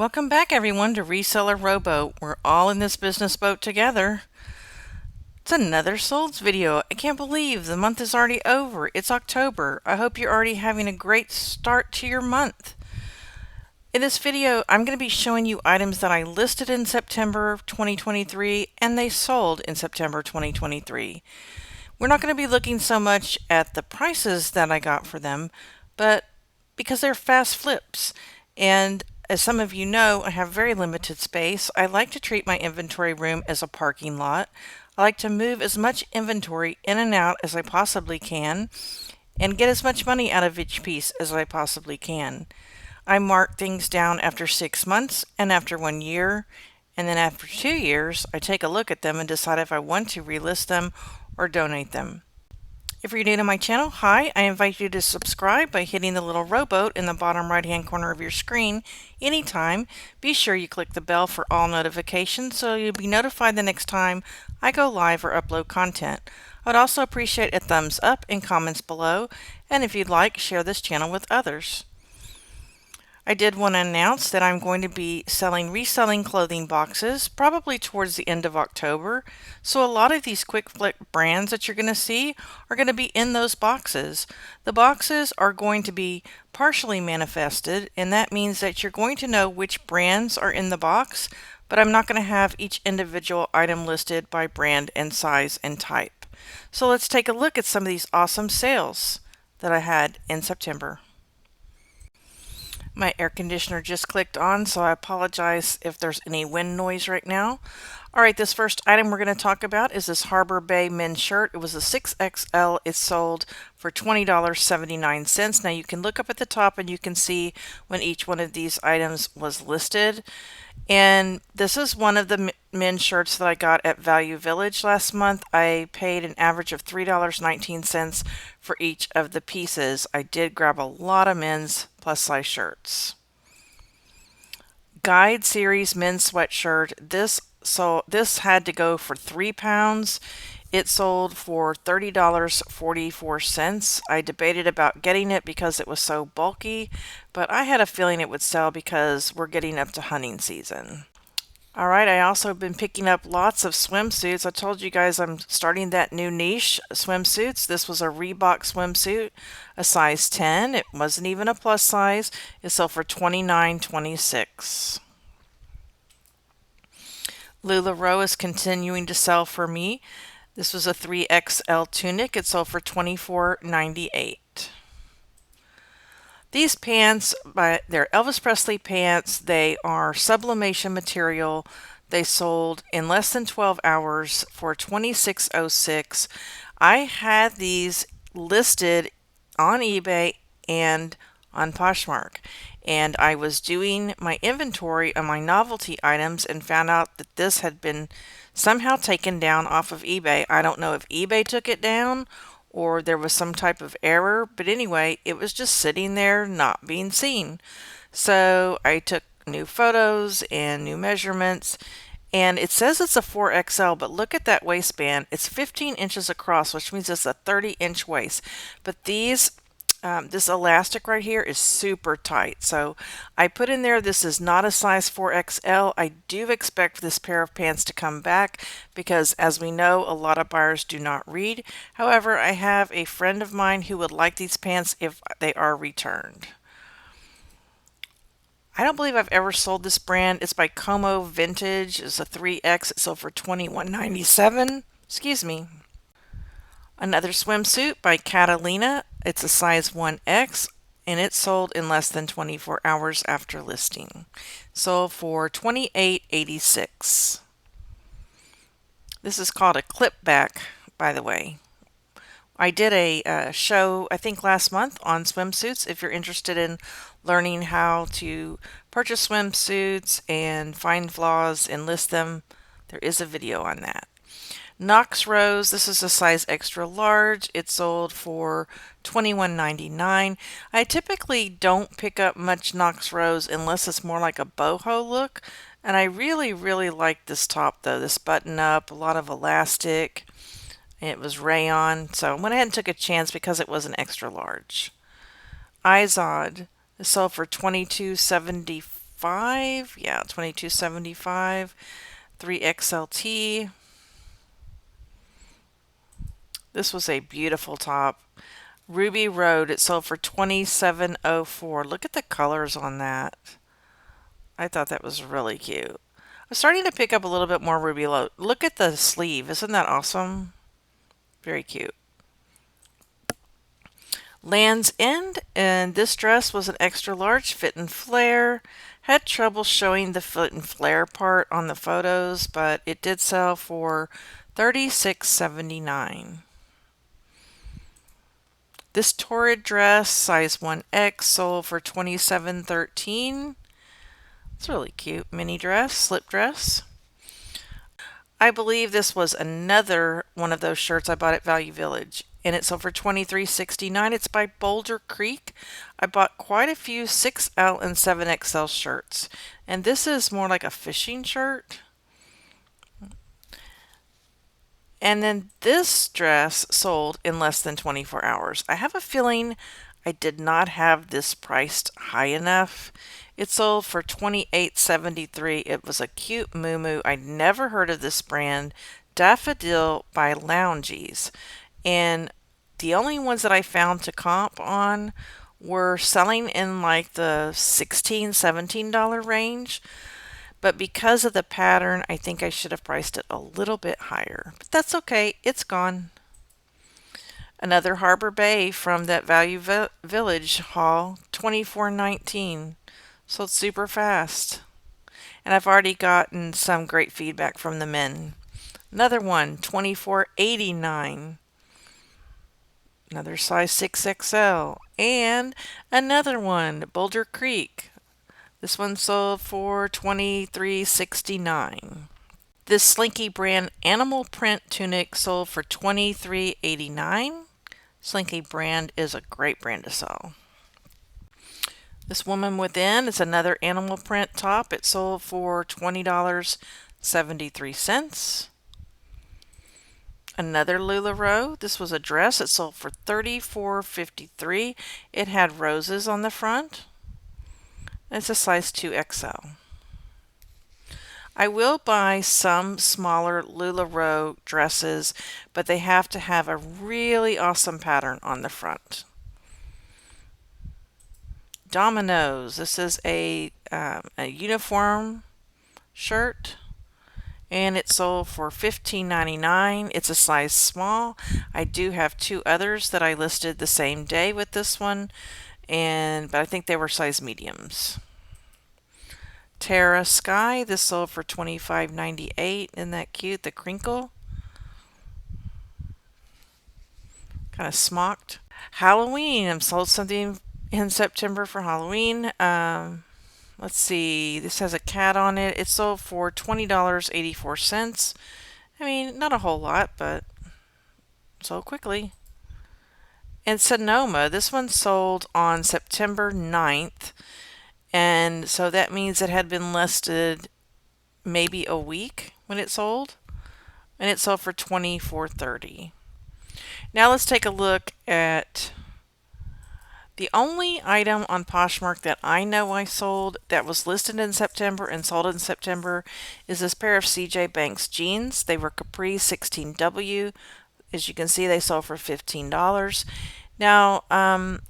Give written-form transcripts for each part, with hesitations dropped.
Welcome back everyone to Reseller Rowboat. We're all in this business boat together. It's another solds video. I can't believe the month is already over. It's October. I hope you're already having a great start to your month. In this video, I'm going to be showing you items that I listed in September 2023 and they sold in September 2023. We're not going to be looking so much at the prices that I got for them, but because they're fast flips. And as some of you know, I have very limited space. I like to treat my inventory room as a parking lot. I like to move as much inventory in and out as I possibly can and get as much money out of each piece as I possibly can. I mark things down after 6 months and after 1 year, and then after 2 years, I take a look at them and decide if I want to relist them or donate them. If you're new to my channel, hi, I invite you to subscribe by hitting the little rowboat in the bottom right hand corner of your screen anytime. Be sure you click the bell for all notifications so you'll be notified the next time I go live or upload content. I would also appreciate a thumbs up and comments below, and if you'd like, share this channel with others. I did want to announce that I'm going to be reselling clothing boxes probably towards the end of October. So a lot of these quick flip brands that you're going to see are going to be in those boxes. The boxes are going to be partially manifested, and that means that you're going to know which brands are in the box, but I'm not going to have each individual item listed by brand and size and type. So let's take a look at some of these awesome sales that I had in September. My air conditioner just clicked on, so I apologize if there's any wind noise right now. Alright, this first item we're going to talk about is this Harbor Bay men's shirt. It was a 6XL. It sold for $20.79. Now you can look up at the top and you can see when each one of these items was listed. And this is one of the men's shirts that I got at Value Village last month. I paid an average of $3.19 for each of the pieces. I did grab a lot of men's plus size shirts. Guide Series men's sweatshirt. This had to go for £3. It sold for $30.44. I debated about getting it because it was so bulky, but I had a feeling it would sell because we're getting up to hunting season. Alright, I also have been picking up lots of swimsuits. I told you guys I'm starting that new niche, swimsuits. This was a Reebok swimsuit, a size 10. It wasn't even a plus size. It sold for $29.26. LuLaRoe is continuing to sell for me. This was a 3XL tunic. It sold for $24.98. These pants, they're Elvis Presley pants. They are sublimation material. They sold in less than 12 hours for $26.06. I had these listed on eBay and on Poshmark, and I was doing my inventory on my novelty items and found out that this had been somehow taken down off of eBay. I don't know if eBay took it down or there was some type of error, but anyway, it was just sitting there not being seen. So I took new photos and new measurements, and it says it's a 4XL, but look at that waistband. It's 15 inches across, which means it's a 30-inch waist. But this elastic right here is super tight. So I put in there, this is not a size 4XL. I do expect this pair of pants to come back because, as we know, a lot of buyers do not read. However, I have a friend of mine who would like these pants if they are returned. I don't believe I've ever sold this brand. It's by Como Vintage. It's a 3X. It sold for $21.97. Excuse me. Another swimsuit by Catalina. It's a size 1X, and it sold in less than 24 hours after listing. Sold for $28.86. This is called a clip back, by the way. I did a show, I think last month, on swimsuits. If you're interested in learning how to purchase swimsuits and find flaws and list them, there is a video on that. Knox Rose, this is a size extra large. It sold for $21.99. I typically don't pick up much Knox Rose unless it's more like a boho look. And I really, really like this top though. This button up, a lot of elastic. It was rayon. So I went ahead and took a chance because it was an extra large. Izod, it sold for $22.75. $22.75. Yeah, $22.75. 3XLT. This was a beautiful top. Ruby Road. It sold for $27.04. Look at the colors on that. I thought that was really cute. I'm starting to pick up a little bit more Ruby Road. Look at the sleeve. Isn't that awesome? Very cute. Land's End, and this dress was an extra large fit and flare. Had trouble showing the fit and flare part on the photos, but it did sell for $36.79. This Torrid dress, size 1X, sold for $27.13. It's really cute. Mini dress, slip dress. I believe this was another one of those shirts I bought at Value Village, and it sold for $23.69. It's by Boulder Creek. I bought quite a few 6L and 7XL shirts, and this is more like a fishing shirt. And then this dress sold in less than 24 hours. I have a feeling I did not have this priced high enough. It sold for $28.73. It was a cute muumuu. I'd never heard of this brand, Daffodil by Loungies. And the only ones that I found to comp on were selling in like the $16, $17 range. But because of the pattern, I think I should have priced it a little bit higher. But that's okay. It's gone. Another Harbor Bay from that Value Village haul, $24.19. Sold super fast. And I've already gotten some great feedback from the men. Another one, $24.89. Another size 6XL. And another one, Boulder Creek. This one sold for $23.69. This Slinky brand animal print tunic sold for $23.89. Slinky brand is a great brand to sell. This Woman Within is another animal print top. It sold for $20.73. Another LuLaRoe. This was a dress. It sold for $34.53. It had roses on the front. It's a size 2XL. I will buy some smaller LuLaRoe dresses, but they have to have a really awesome pattern on the front. Domino's. This is a uniform shirt, and it sold for $15.99. It's a size small. I do have two others that I listed the same day with this one, but I think they were size mediums. Terra Sky, this sold for $25.98. Isn't that cute? The crinkle. Kind of smocked. Halloween. I sold something in September for Halloween. Let's see. This has a cat on it. It sold for $20.84. I mean, not a whole lot, but sold quickly. And Sonoma, this one sold on September 9th. And so that means it had been listed maybe a week when it sold. And it sold for $24.30. Now let's take a look at the only item on Poshmark that I know I sold that was listed in September and sold in September is this pair of CJ Banks jeans. They were Capri 16W. As you can see, they sold for $15. Now,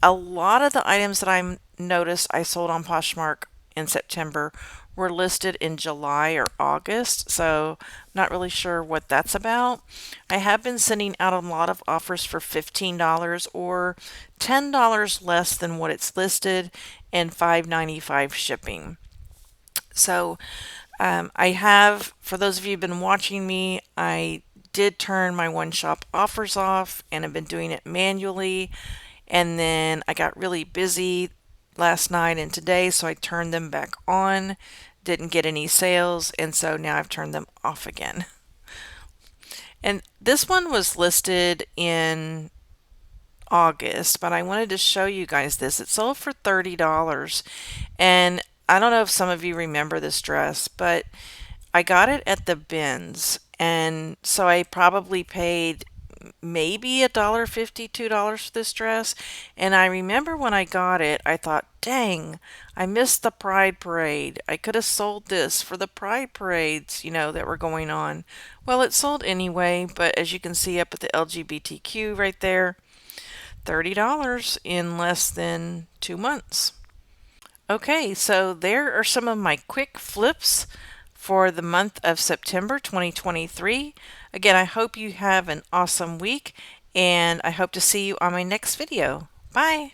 a lot of the items that I noticed I sold on Poshmark in September were listed in July or August, so I'm not really sure what that's about. I have been sending out a lot of offers for $15 or $10 less than what it's listed and $5.95 shipping. So I have, for those of you who've been watching me, I did turn my one shop offers off and have been doing it manually, and then I got really busy last night and today, so I turned them back on, didn't get any sales, and so now I've turned them off again. And this one was listed in August, but I wanted to show you guys this. It sold for $30, and I don't know if some of you remember this dress, but I got it at the bins, and so I probably paid maybe $1.50, $2 for this dress. And I remember when I got it, I thought, dang, I missed the Pride Parade. I could have sold this for the Pride Parades, that were going on. Well, it sold anyway, but as you can see up at the LGBTQ right there, $30 in less than 2 months. Okay, so there are some of my quick flips for the month of September 2023. Again, I hope you have an awesome week, and I hope to see you on my next video. Bye!